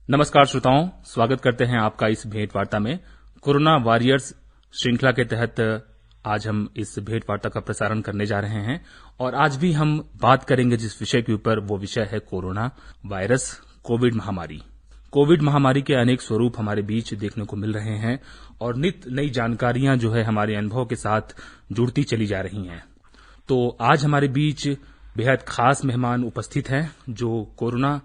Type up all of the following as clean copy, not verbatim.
नमस्कार श्रोताओं, स्वागत करते हैं आपका इस भेंट वार्ता में। कोरोना वॉरियर्स श्रृंखला के तहत आज हम इस भेंट वार्ता का प्रसारण करने जा रहे हैं और आज भी हम बात करेंगे जिस विषय के ऊपर, वो विषय है कोरोना वायरस, कोविड महामारी। कोविड महामारी के अनेक स्वरूप हमारे बीच देखने को मिल रहे हैं और नित नई जानकारियां जो है हमारे अनुभव के साथ जुड़ती चली जा रही हैं। तो आज हमारे बीच बेहद खास मेहमान उपस्थित हैं जो कोरोना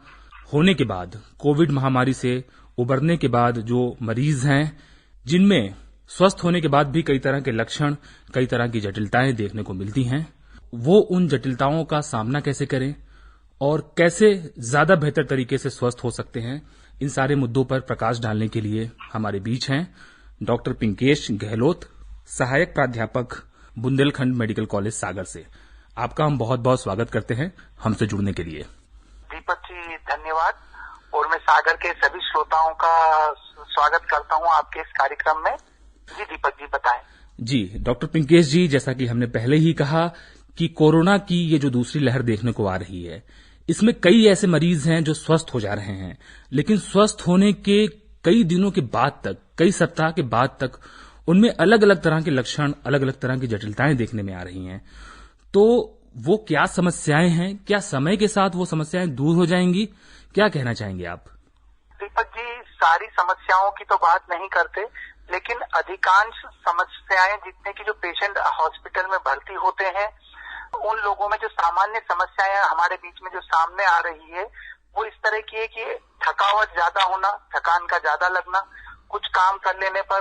होने के बाद, कोविड महामारी से उबरने के बाद जो मरीज हैं, जिनमें स्वस्थ होने के बाद भी कई तरह के लक्षण, कई तरह की जटिलताएं देखने को मिलती हैं, वो उन जटिलताओं का सामना कैसे करें और कैसे ज्यादा बेहतर तरीके से स्वस्थ हो सकते हैं, इन सारे मुद्दों पर प्रकाश डालने के लिए हमारे बीच हैं डॉक्टर पिंकेश गहलोत, सहायक प्राध्यापक, बुंदेलखंड मेडिकल कॉलेज सागर से। आपका हम बहुत बहुत स्वागत करते हैं हमसे जुड़ने के लिए। दीपक जी धन्यवाद, और मैं सागर के सभी श्रोताओं का स्वागत करता हूं आपके इस कार्यक्रम में। जी दीपक जी बताएं। जी डॉक्टर पिंकेश जी, जैसा कि हमने पहले ही कहा कि कोरोना की ये जो दूसरी लहर देखने को आ रही है, इसमें कई ऐसे मरीज हैं जो स्वस्थ हो जा रहे हैं, लेकिन स्वस्थ होने के कई दिनों के बाद तक, कई सप्ताह के बाद तक उनमें अलग अलग तरह के लक्षण, अलग अलग तरह की जटिलताएं देखने में आ रही हैं। तो वो क्या समस्याएं हैं? क्या समय के साथ वो समस्याएं दूर हो जाएंगी? क्या कहना चाहेंगे आप? दीपक जी, सारी समस्याओं की तो बात नहीं करते, लेकिन अधिकांश समस्याएं, जितने की जो पेशेंट हॉस्पिटल में भर्ती होते हैं, उन लोगों में जो सामान्य समस्याएं हमारे बीच में जो सामने आ रही है, वो इस तरह की है कि थकावट ज्यादा होना, थकान का ज्यादा लगना, कुछ काम कर लेने पर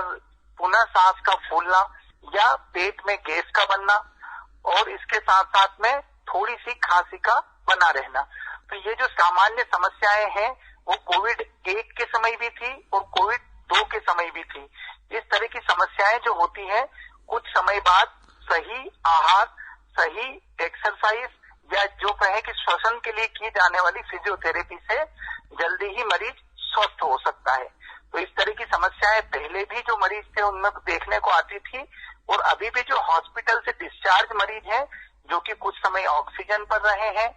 पुनः सांस का फूलना या पेट में गैस का बनना, और इसके साथ साथ में थोड़ी सी खांसी का बना रहना। तो ये जो सामान्य समस्याएं हैं, वो कोविड 1 के समय भी थी और कोविड 2 के समय भी थी। इस तरह की समस्याएं जो होती हैं, कुछ समय बाद सही आहार, सही एक्सरसाइज या जो कहें कि श्वसन के लिए की जाने वाली फिजियोथेरेपी से जल्दी ही मरीज स्वस्थ हो सकता है। तो इस तरह की समस्याएं पहले भी जो मरीज थे उनमें देखने को आती थी, और अभी भी जो हॉस्पिटल से डिस्चार्ज मरीज हैं, जो कि कुछ समय ऑक्सीजन पर रहे हैं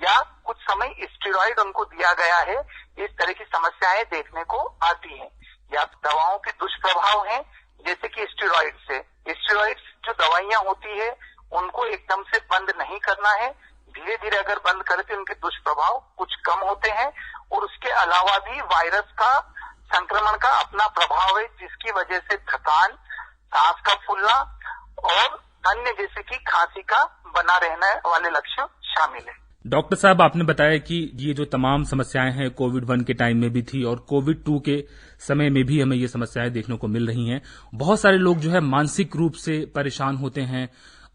या कुछ समय स्टेरॉइड उनको दिया गया है, इस तरह की समस्याएं देखने को आती हैं। या दवाओं के दुष्प्रभाव हैं, जैसे कि स्टेरॉइड्स जो दवाइयां होती है, उनको एकदम से बंद नहीं करना है, धीरे धीरे अगर बंद करते उनके दुष्प्रभाव कुछ कम होते हैं। और उसके अलावा भी वायरस का संक्रमण का अपना प्रभाव है, जिसकी वजह से थकान, सांस का फूलना और अन्य जैसे कि खांसी का बना रहने वाले लक्षण शामिल है। डॉक्टर साहब, आपने बताया कि ये जो तमाम समस्याएं हैं कोविड 1 के टाइम में भी थी और कोविड 2 के समय में भी हमें ये समस्याएं देखने को मिल रही हैं। बहुत सारे लोग जो है मानसिक रूप से परेशान होते हैं,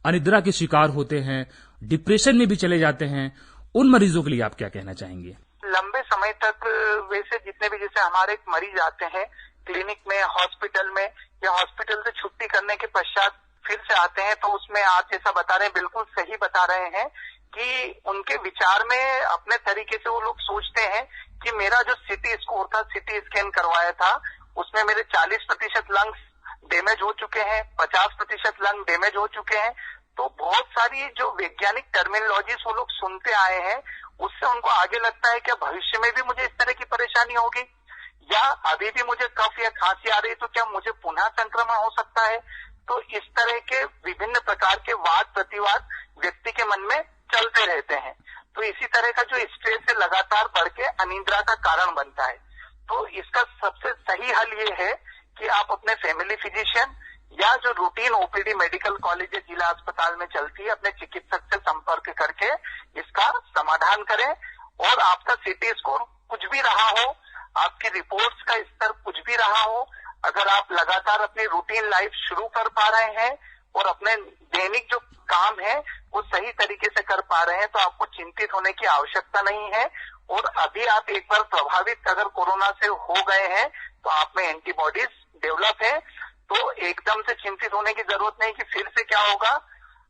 अनिद्रा के शिकार होते हैं, डिप्रेशन में भी चले जाते हैं। उन मरीजों के लिए आप क्या कहना चाहेंगे? लंबे समय तक वैसे जितने भी, जैसे हमारे मरीज आते हैं क्लिनिक में, हॉस्पिटल में, या हॉस्पिटल से छुट्टी करने के पश्चात फिर से आते हैं, तो उसमें आप जैसा बता रहे हैं, बिल्कुल सही बता रहे हैं कि उनके विचार में अपने तरीके से वो लोग सोचते हैं कि मेरा जो सिटी स्कोर था, सिटी स्कैन करवाया था, उसमें मेरे 40% लंग्स डैमेज हो चुके हैं, 50% लंग डैमेज हो चुके हैं। तो बहुत सारी जो वैज्ञानिक टर्मिनोलॉजीज वो लोग सुनते आए हैं, उससे उनको आगे लगता है कि भविष्य में भी मुझे इस तरह की परेशानी होगी, या अभी भी मुझे कफ या खांसी आ रही, तो क्या मुझे पुनः संक्रमण हो सकता है। तो इस तरह के विभिन्न प्रकार के वाद प्रतिवाद व्यक्ति के मन में चलते रहते हैं। तो इसी तरह का जो स्ट्रेस है लगातार बढ़ के अनिद्रा का कारण बनता है। तो इसका सबसे सही हल ये है कि आप अपने फैमिली फिजिशियन या जो रूटीन ओपीडी मेडिकल कॉलेज या जिला अस्पताल में चलती है, अपने चिकित्सक से संपर्क करके इसका समाधान करें। और आपका सिटी स्कोर कुछ भी रहा हो, आपकी रिपोर्ट्स का स्तर कुछ भी रहा हो, अगर आप लगातार अपनी रूटीन लाइफ शुरू कर पा रहे हैं और अपने दैनिक जो काम है वो सही तरीके से कर पा रहे हैं, तो आपको चिंतित होने की आवश्यकता नहीं है। और अभी आप एक बार प्रभावित अगर कोरोना से हो गए हैं, तो आप में एंटीबॉडीज डेवलप है, तो एकदम से चिंतित होने की जरूरत नहीं कि फिर से क्या होगा।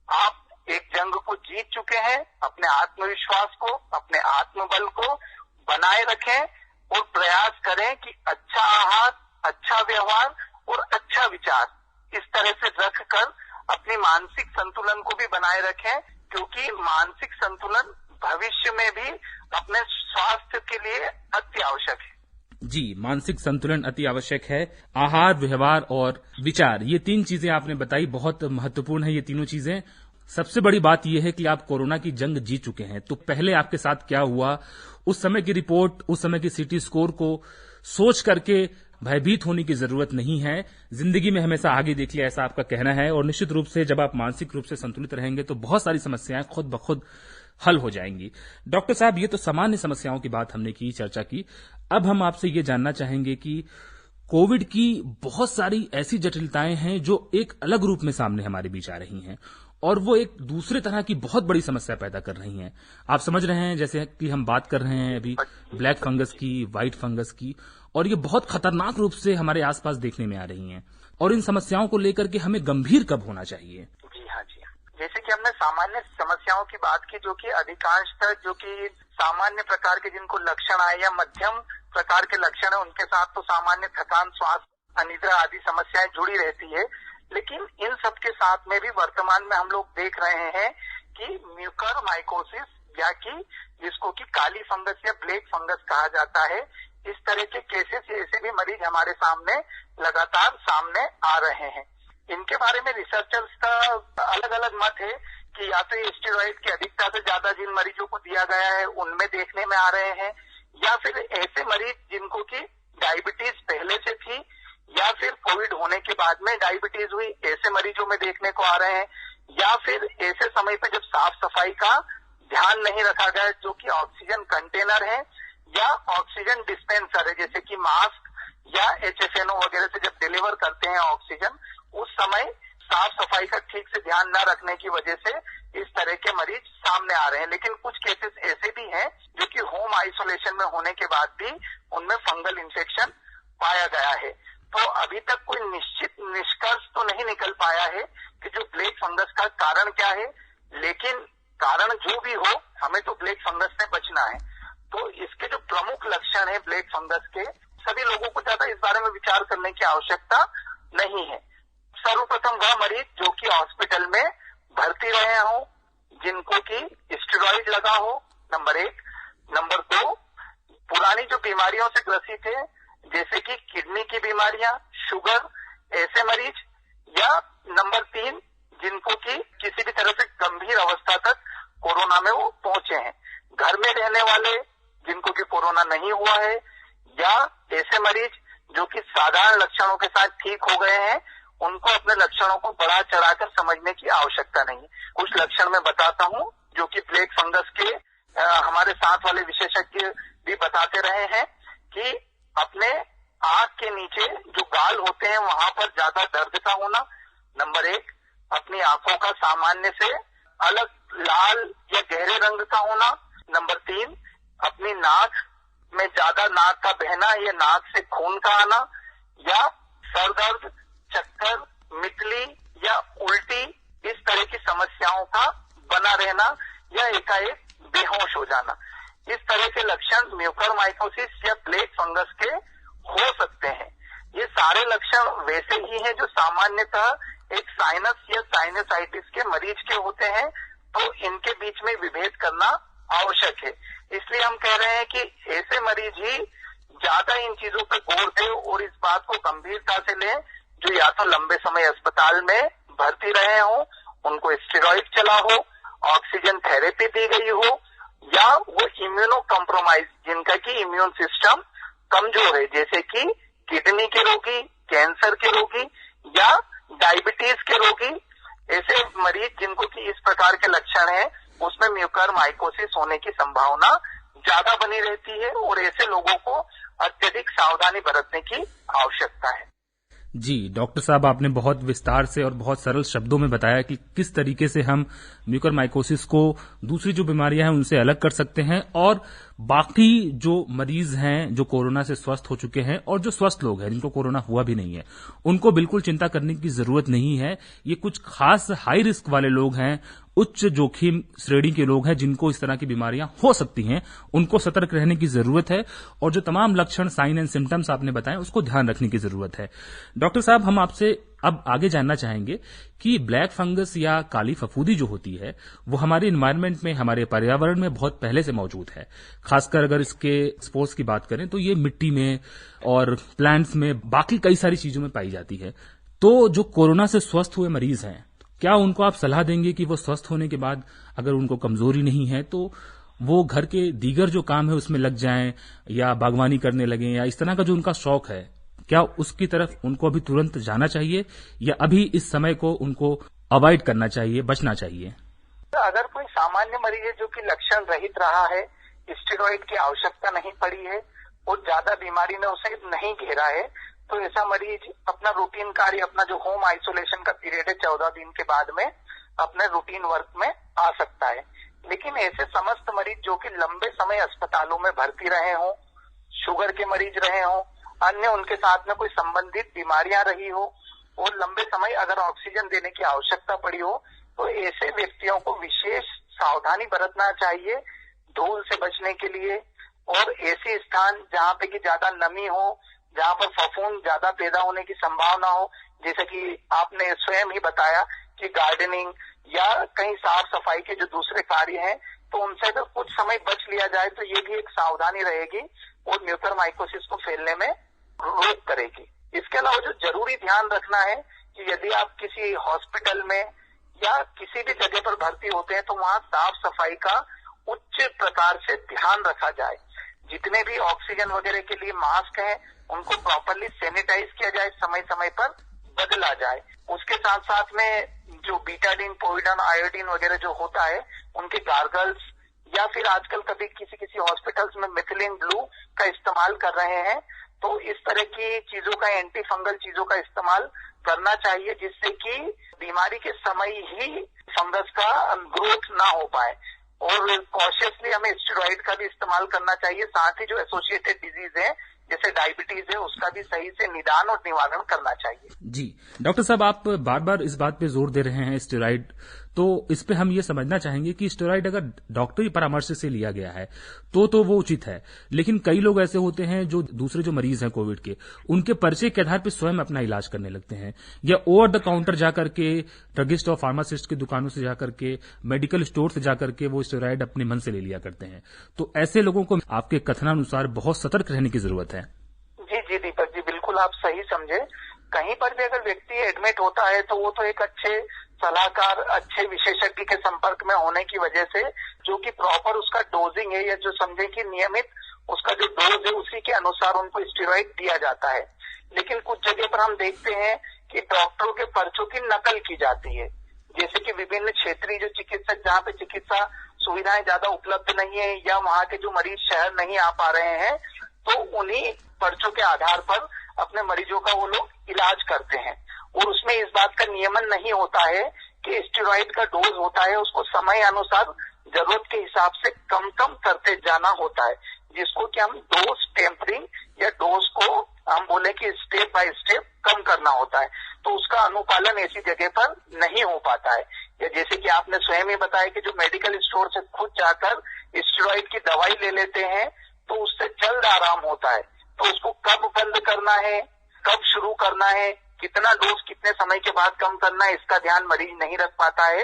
आप एक जंग को जीत चुके हैं। अपने आत्मविश्वास को, अपने आत्मबल को बनाए रखें और प्रयास करें कि अच्छा आहार, अच्छा व्यवहार और अच्छा विचार इस तरह से रखकर अपनी मानसिक संतुलन को भी बनाए रखें, क्योंकि मानसिक संतुलन भविष्य में भी अपने स्वास्थ्य के लिए अति आवश्यक है। जी, मानसिक संतुलन अति आवश्यक है। आहार, व्यवहार और विचार, ये 3 चीजें आपने बताई, बहुत महत्वपूर्ण है ये तीनों चीजें। सबसे बड़ी बात यह है कि आप कोरोना की जंग जीत चुके हैं, तो पहले आपके साथ क्या हुआ, उस समय की रिपोर्ट, उस समय की सीटी स्कोर को सोच करके भयभीत होने की जरूरत नहीं है। जिंदगी में हमेशा आगे देख लिया, ऐसा आपका कहना है। और निश्चित रूप से जब आप मानसिक रूप से संतुलित रहेंगे तो बहुत सारी समस्याएं खुद ब खुद हल हो जाएंगी। डॉक्टर साहब, ये तो सामान्य समस्याओं की बात हमने की, चर्चा की। अब हम आपसे ये जानना चाहेंगे कि कोविड की बहुत सारी ऐसी जटिलताएं हैं जो एक अलग रूप में सामने हमारे बीच आ रही हैं और वो एक दूसरे तरह की बहुत बड़ी समस्या पैदा कर रही हैं। आप समझ रहे हैं, जैसे कि हम बात कर रहे हैं अभी ब्लैक फंगस की, व्हाइट फंगस की, और ये बहुत खतरनाक रूप से हमारे आसपास देखने में आ रही हैं। और इन समस्याओं को लेकर के हमें गंभीर कब होना चाहिए? जी हाँ। जैसे कि हमने सामान्य समस्याओं की बात की, जो कि अधिकांशतः जो कि सामान्य प्रकार के जिनको लक्षण आए या मध्यम प्रकार के लक्षण है, उनके साथ तो सामान्य थकान, श्वास, अनिद्रा आदि समस्याएं जुड़ी रहती है। लेकिन इन सब के साथ में भी वर्तमान में हम लोग देख रहे हैं कि म्यूकरमाइकोसिस या कि जिसको कि काली फंगस या ब्लैक फंगस कहा जाता है, इस तरह के केसेस, ऐसे भी मरीज हमारे सामने लगातार सामने आ रहे हैं। इनके बारे में रिसर्चर्स का अलग अलग मत है कि या तो स्टेरॉइड की अधिकता से ज्यादा जिन मरीजों को दिया गया है उनमें देखने में आ रहे हैं, या फिर ऐसे मरीज जिनको कि डायबिटीज पहले से थी या फिर कोविड होने के बाद में डायबिटीज हुई, ऐसे मरीजों में देखने को आ रहे हैं, या फिर ऐसे समय पे जब साफ सफाई का ध्यान नहीं रखा गया, जो कि ऑक्सीजन कंटेनर है या ऑक्सीजन डिस्पेंसर है, जैसे कि मास्क या HFNO वगैरह से जब डिलीवर करते हैं ऑक्सीजन, उस समय साफ सफाई का ठीक से ध्यान न रखने की वजह से इस तरह के मरीज सामने आ रहे हैं। लेकिन कुछ केसेस ऐसे भी हैं जो कि होम आइसोलेशन में होने के बाद भी उनमें फंगल इन्फेक्शन पाया गया है। तो अभी तक कोई निश्चित निष्कर्ष तो नहीं निकल पाया है कि जो ब्लैक फंगस का कारण क्या है, लेकिन कारण जो भी हो, हमें तो ब्लैक फंगस से बचना है। तो इसके जो प्रमुख लक्षण है ब्लैक फंगस के, सभी लोगों को ज्यादा इस बारे में विचार करने की आवश्यकता नहीं है। सर्वप्रथम वह मरीज जो कि हॉस्पिटल में भर्ती रहे हो, जिनको कि स्टेरॉइड लगा हो, नंबर 1। नंबर 2, पुरानी जो बीमारियों से ग्रसित है, जैसे कि किडनी की बीमारियां, शुगर, ऐसे मरीज, या नंबर 3, जिनको कि किसी भी तरह से गंभीर अवस्था तक कोरोना में वो पहुंचे हैं। घर में रहने वाले जिनको कि कोरोना नहीं हुआ है, या ऐसे मरीज जो कि साधारण लक्षणों के साथ ठीक हो गए हैं, उनको अपने लक्षणों को बढ़ा चढ़ाकर समझने की आवश्यकता नहीं। कुछ लक्षण मैं बताता हूं जो कि ब्लैक फंगस के हमारे साथ वाले विशेषज्ञ भी बताते रहे हैं कि अपने आंख के नीचे जो गाल होते हैं वहां पर ज्यादा दर्द का होना, नंबर 1। अपनी आंखों का सामान्य से अलग लाल या गहरे रंग का होना, नंबर 3। अपनी नाक में ज्यादा नाक का बहना या नाक से खून का आना, या सर दर्द, चक्कर, मितली या उल्टी, इस तरह की समस्याओं का बना रहना, या एकाएक बेहोश हो जाना। इस तरह के लक्षण म्यूकरमाइकोसिस या ब्लैक फंगस के हो सकते हैं। ये सारे लक्षण वैसे ही हैं जो सामान्यतः एक साइनस या साइनसाइटिस के मरीज के होते हैं, तो इनके बीच में विभेद करना आवश्यक है। इसलिए हम कह रहे हैं कि ऐसे मरीज ही ज्यादा इन चीजों पर गौर दें और इस बात को गंभीरता से लें जो या तो लंबे समय अस्पताल में भर्ती रहे हो, उनको स्टेरॉइड चला हो, ऑक्सीजन थेरेपी दी गई हो, या वो इम्यूनो कॉम्प्रोमाइज जिनका कि इम्यून सिस्टम कमजोर है, जैसे कि किडनी के रोगी, कैंसर के रोगी या डायबिटीज के रोगी, ऐसे मरीज जिनको कि इस प्रकार के लक्षण हैं, उसमें म्यूकरमाइकोसिस होने की संभावना ज्यादा बनी रहती है और ऐसे लोगों को अत्यधिक सावधानी बरतने की आवश्यकता है। जी डॉक्टर साहब, आपने बहुत विस्तार से और बहुत सरल शब्दों में बताया कि किस तरीके से हम म्यूकरमाइकोसिस को दूसरी जो बीमारियां हैं उनसे अलग कर सकते हैं, और बाकी जो मरीज हैं जो कोरोना से स्वस्थ हो चुके हैं और जो स्वस्थ लोग हैं जिनको कोरोना हुआ भी नहीं है, उनको बिल्कुल चिंता करने की जरूरत नहीं है। ये कुछ खास हाई रिस्क वाले लोग हैं, उच्च जोखिम श्रेणी के लोग हैं जिनको इस तरह की बीमारियां हो सकती हैं, उनको सतर्क रहने की जरूरत है और जो तमाम लक्षण, साइन एंड सिम्टम्स आपने बताए उसको ध्यान रखने की जरूरत है। डॉक्टर साहब, हम आपसे अब आगे जानना चाहेंगे कि ब्लैक फंगस या काली फफूंदी जो होती है वो हमारे एनवायरनमेंट में, हमारे पर्यावरण में बहुत पहले से मौजूद है। खासकर अगर इसके स्पोर्स की बात करें तो ये मिट्टी में और प्लांट्स में, बाकी कई सारी चीजों में पाई जाती है। तो जो कोरोना से स्वस्थ हुए मरीज हैं, क्या उनको आप सलाह देंगे कि वो स्वस्थ होने के बाद अगर उनको कमजोरी नहीं है तो वो घर के दीगर जो काम है उसमें लग जाएं या बागवानी करने लगें, या इस तरह का जो उनका शौक है, क्या उसकी तरफ उनको अभी तुरंत जाना चाहिए या अभी इस समय को उनको अवॉइड करना चाहिए, बचना चाहिए? अगर कोई सामान्य मरीज है जो कि लक्षण रहित रहा है, स्टेरॉइड की आवश्यकता नहीं पड़ी है और ज्यादा बीमारी ने उसे नहीं घेरा है, तो ऐसा मरीज अपना रूटीन कार्य, अपना जो होम आइसोलेशन का पीरियड है 14 दिन के बाद में अपने रूटीन वर्क में आ सकता है। लेकिन ऐसे समस्त मरीज जो कि लंबे समय अस्पतालों में भर्ती रहे हों, शुगर के मरीज रहे हों, अन्य उनके साथ में कोई संबंधित बीमारियां रही हो और लंबे समय अगर ऑक्सीजन देने की आवश्यकता पड़ी हो, तो ऐसे व्यक्तियों को विशेष सावधानी बरतना चाहिए धूल से बचने के लिए। और ऐसे स्थान जहाँ पे कि ज्यादा नमी हो, जहाँ पर फफूंद ज्यादा पैदा होने की संभावना हो, जैसे कि आपने स्वयं ही बताया कि गार्डनिंग या कहीं साफ सफाई के जो दूसरे कार्य हैं, तो उनसे अगर कुछ समय बच लिया जाए तो ये भी एक सावधानी रहेगी और म्यूकरमाइकोसिस को फैलने में रोक करेगी। इसके अलावा जो जरूरी ध्यान रखना है कि यदि आप किसी हॉस्पिटल में या किसी भी जगह पर भर्ती होते हैं तो वहाँ साफ सफाई का उच्च प्रकार से ध्यान रखा जाए। जितने भी ऑक्सीजन वगैरह के लिए मास्क हैं उनको प्रॉपरली सैनिटाइज किया जाए, समय समय पर बदला जाए। उसके साथ साथ में जो बीटाडीन, पोविडन, आयोडीन वगैरह जो होता है उनके गार्गल्स, या फिर आजकल कभी किसी किसी हॉस्पिटल्स में मिथिलीन ब्लू का इस्तेमाल कर रहे हैं, तो इस तरह की चीजों का, एंटी फंगल चीजों का इस्तेमाल करना चाहिए जिससे कि बीमारी के समय ही फंगस का ग्रोथ ना हो पाए। और कॉशियसली हमें स्टेरॉइड का भी इस्तेमाल करना चाहिए। साथ ही जो एसोसिएटेड डिजीज है जैसे डायबिटीज है उसका भी सही से निदान और निवारण करना चाहिए। जी डॉक्टर साहब, आप बार बार इस बात पे जोर दे रहे हैं स्टेरॉइड, तो इस पे हम ये समझना चाहेंगे कि स्टेरॉइड अगर डॉक्टरी परामर्श से लिया गया है तो वो उचित है, लेकिन कई लोग ऐसे होते हैं जो दूसरे जो मरीज हैं कोविड के, उनके परिचय के आधार पर स्वयं अपना इलाज करने लगते हैं या ओवर द काउंटर जाकर के ड्रगिस्ट और फार्मासिस्ट की दुकानों से जाकर के, मेडिकल स्टोर से जाकर के वो स्टेरॉइड अपने मन से ले लिया करते हैं। तो ऐसे लोगों को आपके कथनानुसार बहुत सतर्क रहने की जरूरत है। जी दीपक जी, बिल्कुल आप सही समझे। कहीं पर भी अगर व्यक्ति एडमिट होता है तो वो तो एक अच्छे सलाहकार, अच्छे विशेषज्ञ के संपर्क में होने की वजह से, जो कि प्रॉपर उसका डोजिंग है या जो समझे कि नियमित उसका जो डोज है उसी के अनुसार उनको स्टेरॉइड दिया जाता है। लेकिन कुछ जगह पर हम देखते हैं कि डॉक्टरों के पर्चों की नकल की जाती है, जैसे कि विभिन्न क्षेत्रीय जो चिकित्सक जहाँ पे चिकित्सा सुविधाएं ज्यादा उपलब्ध नहीं है या वहाँ के जो मरीज शहर नहीं आ पा रहे हैं, तो उन्हीं पर्चों के आधार पर अपने मरीजों का वो लोग इलाज करते हैं। और उसमें इस बात का नियमन नहीं होता है कि स्टेरॉइड का डोज होता है उसको समय अनुसार जरूरत के हिसाब से कम कम करते जाना होता है, जिसको कि हम डोज टेम्परिंग या डोज को हम बोले कि स्टेप बाय स्टेप कम करना होता है। तो उसका अनुपालन ऐसी जगह पर नहीं हो पाता है। या जैसे कि आपने स्वयं ही बताया कि जो मेडिकल स्टोर से खुद जाकर स्टेरॉइड की दवाई ले लेते हैं तो उससे जल्द आराम होता है, तो उसको कब बंद करना है, कब शुरू करना है, कितना डोज कितने समय के बाद कम करना है, इसका ध्यान मरीज नहीं रख पाता है।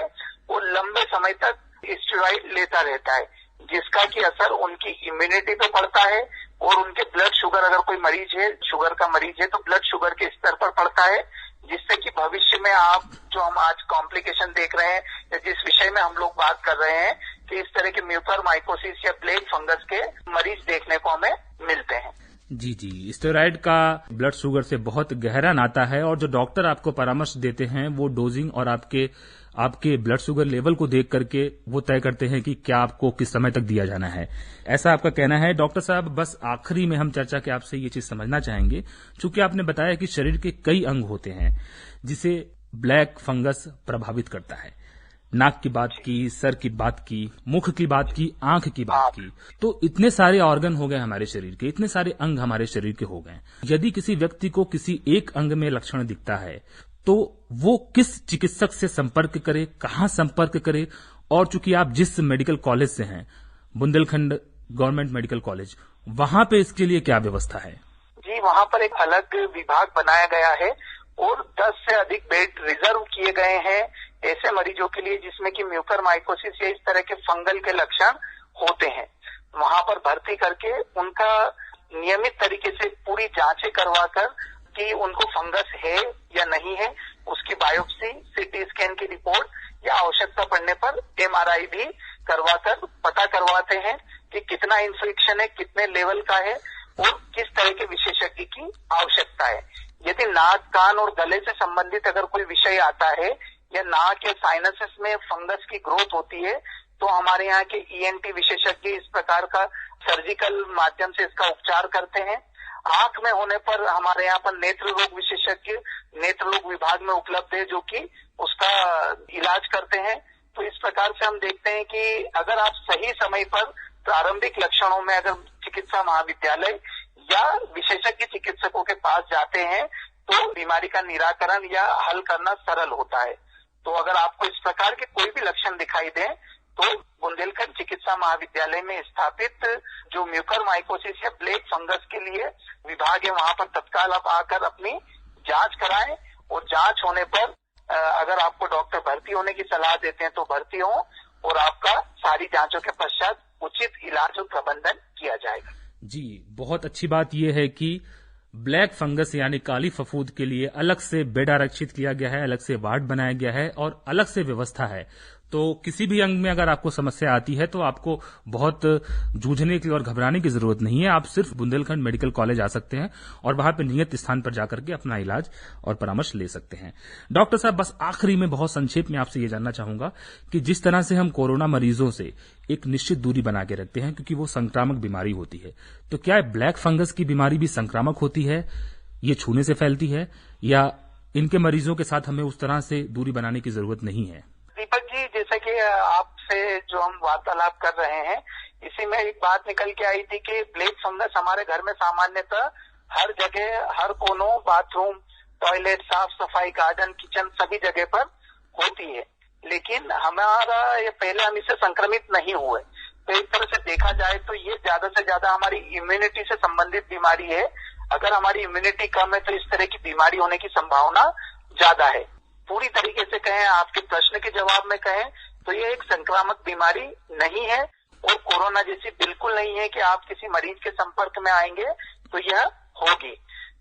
वो लंबे समय तक स्टेरॉइड लेता रहता है, जिसका कि असर उनकी इम्यूनिटी पे पड़ता है और उनके ब्लड शुगर, अगर कोई मरीज है, शुगर का मरीज है, तो ब्लड शुगर के स्तर पर पड़ता है, जिससे कि भविष्य में आप जो हम आज कॉम्प्लिकेशन देख रहे हैं या जिस विषय में हम लोग बात कर रहे हैं कि इस तरह के म्यूकरमाइकोसिस या प्लेग फंगस के मरीज देखने को हमें मिलते हैं। जी, स्टेरॉइड का ब्लड शुगर से बहुत गहरा नाता है और जो डॉक्टर आपको परामर्श देते हैं वो डोजिंग और आपके ब्लड शुगर लेवल को देख करके वो तय करते हैं कि क्या आपको किस समय तक दिया जाना है, ऐसा आपका कहना है। डॉक्टर साहब, बस आखिरी में हम चर्चा के आपसे ये चीज समझना चाहेंगे, चूंकि आपने बताया कि शरीर के कई अंग होते हैं जिसे ब्लैक फंगस प्रभावित करता है। नाक की बात की, सर की बात की, मुख की बात की, आंख की बात की, तो इतने सारे ऑर्गन हो गए हमारे शरीर के, इतने सारे अंग हमारे शरीर के हो गए। यदि किसी व्यक्ति को किसी एक अंग में लक्षण दिखता है तो वो किस चिकित्सक से संपर्क करे, कहाँ संपर्क करे, और चूंकि आप जिस मेडिकल कॉलेज से हैं, बुंदेलखंड गवर्नमेंट मेडिकल कॉलेज, वहां पे इसके लिए क्या व्यवस्था है? जी, वहां पर एक अलग विभाग बनाया गया है और 10 से अधिक बेड रिजर्व किए गए हैं ऐसे मरीजों के लिए जिसमें कि म्यूकरमाइकोसिस या इस तरह के फंगल के लक्षण होते हैं। वहां पर भर्ती करके उनका नियमित तरीके से पूरी जांचें करवाकर कि उनको फंगस है या नहीं है, उसकी बायोप्सी, सीटी स्कैन की रिपोर्ट या आवश्यकता पड़ने पर MRI भी करवाकर पता करवाते हैं कि कितना इन्फेक्शन है, कितने लेवल का है और किस तरह के विशेषज्ञ की आवश्यकता है। यदि नाक, कान और गले से संबंधित अगर कोई विषय आता है या नाक या साइनसेस में फंगस की ग्रोथ होती है तो हमारे यहाँ के ENT विशेषज्ञ इस प्रकार का सर्जिकल माध्यम से इसका उपचार करते हैं। आंख में होने पर हमारे यहाँ पर नेत्र रोग विशेषज्ञ नेत्र रोग विभाग में उपलब्ध है जो कि उसका इलाज करते हैं। तो इस प्रकार से हम देखते हैं कि अगर आप सही समय पर प्रारंभिक लक्षणों में अगर चिकित्सा महाविद्यालय या विशेषज्ञ चिकित्सकों के पास जाते हैं तो बीमारी का निराकरण या हल करना सरल होता है। तो अगर आपको इस प्रकार के कोई भी लक्षण दिखाई दे तो बुंदेलखंड चिकित्सा महाविद्यालय में स्थापित जो म्यूकरमाइकोसिस या ब्लैक फंगस के लिए विभाग है वहां पर तत्काल आप आकर अपनी जांच कराएं और जांच होने पर अगर आपको डॉक्टर भर्ती होने की सलाह देते हैं तो भर्ती हो और आपका सारी जांचों के पश्चात उचित इलाज और प्रबंधन किया जाएगा। जी, बहुत अच्छी बात यह है कि ब्लैक फंगस यानी काली फफूंद के लिए अलग से बेड आरक्षित किया गया है, अलग से वार्ड बनाया गया है और अलग से व्यवस्था है। तो किसी भी अंग में अगर आपको समस्या आती है तो आपको बहुत जूझने की और घबराने की जरूरत नहीं है। आप सिर्फ बुंदेलखंड मेडिकल कॉलेज आ सकते हैं और वहां पर नियत स्थान पर जाकर के अपना इलाज और परामर्श ले सकते हैं। डॉक्टर साहब, बस आखिरी में बहुत संक्षेप में आपसे ये जानना चाहूंगा कि जिस तरह से हम कोरोना मरीजों से एक निश्चित दूरी बना के रखते हैं क्योंकि वो संक्रामक बीमारी होती है, तो क्या ब्लैक फंगस की बीमारी भी संक्रामक होती है, ये छूने से फैलती है या इनके मरीजों के साथ हमें उस तरह से दूरी बनाने की जरूरत नहीं है? दीपक जी, जैसे कि आपसे जो हम वार्तालाप कर रहे हैं इसी में एक बात निकल के आई थी कि ब्लैक फंगस हमारे घर में सामान्यतः हर जगह, हर कोनों, बाथरूम, टॉयलेट, साफ सफाई, गार्डन, किचन सभी जगह पर होती है। लेकिन हमारा ये पहले हम इससे संक्रमित नहीं हुए, तो एक तरह से देखा जाए तो ये ज्यादा से ज्यादा हमारी इम्यूनिटी से संबंधित बीमारी है। अगर हमारी इम्यूनिटी कम है तो इस तरह की बीमारी होने की संभावना ज्यादा है। पूरी तरीके से कहें, आपके प्रश्न के जवाब में कहें तो ये एक संक्रामक बीमारी नहीं है और कोरोना जैसी बिल्कुल नहीं है कि आप किसी मरीज के संपर्क में आएंगे तो यह होगी।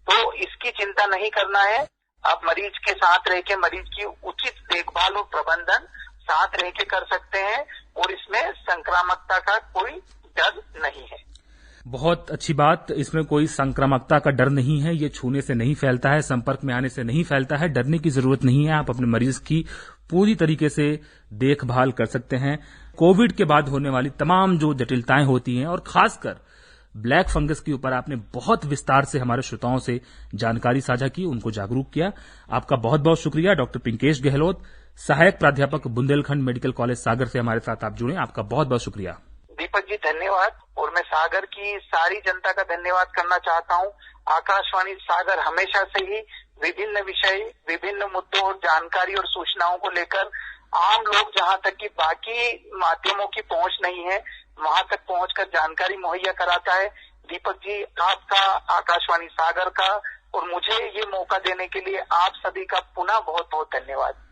तो इसकी चिंता नहीं करना है। आप मरीज के साथ रह के मरीज की उचित देखभाल और प्रबंधन साथ रह के कर सकते हैं और इसमें संक्रामकता का कोई डर नहीं है। बहुत अच्छी बात, इसमें कोई संक्रामकता का डर नहीं है। ये छूने से नहीं फैलता है, संपर्क में आने से नहीं फैलता है, डरने की जरूरत नहीं है। आप अपने मरीज की पूरी तरीके से देखभाल कर सकते हैं। कोविड के बाद होने वाली तमाम जो जटिलताएं होती हैं और खासकर ब्लैक फंगस के ऊपर आपने बहुत विस्तार से हमारे श्रोताओं से जानकारी साझा की, उनको जागरूक किया। आपका बहुत बहुत शुक्रिया। डॉक्टर पिंकेश गहलोत, सहायक प्राध्यापक बुंदेलखंड मेडिकल कॉलेज सागर से हमारे साथ आप जुड़े, आपका बहुत बहुत शुक्रिया। दीपक जी धन्यवाद। और मैं सागर की सारी जनता का धन्यवाद करना चाहता हूं। आकाशवाणी सागर हमेशा से ही विभिन्न विषय, विभिन्न मुद्दों और जानकारी और सूचनाओं को लेकर आम लोग जहां तक कि बाकी माध्यमों की पहुंच नहीं है वहां तक पहुंचकर जानकारी मुहैया कराता है। दीपक जी, आपका, आकाशवाणी सागर का और मुझे ये मौका देने के लिए आप सभी का पुनः बहुत बहुत धन्यवाद।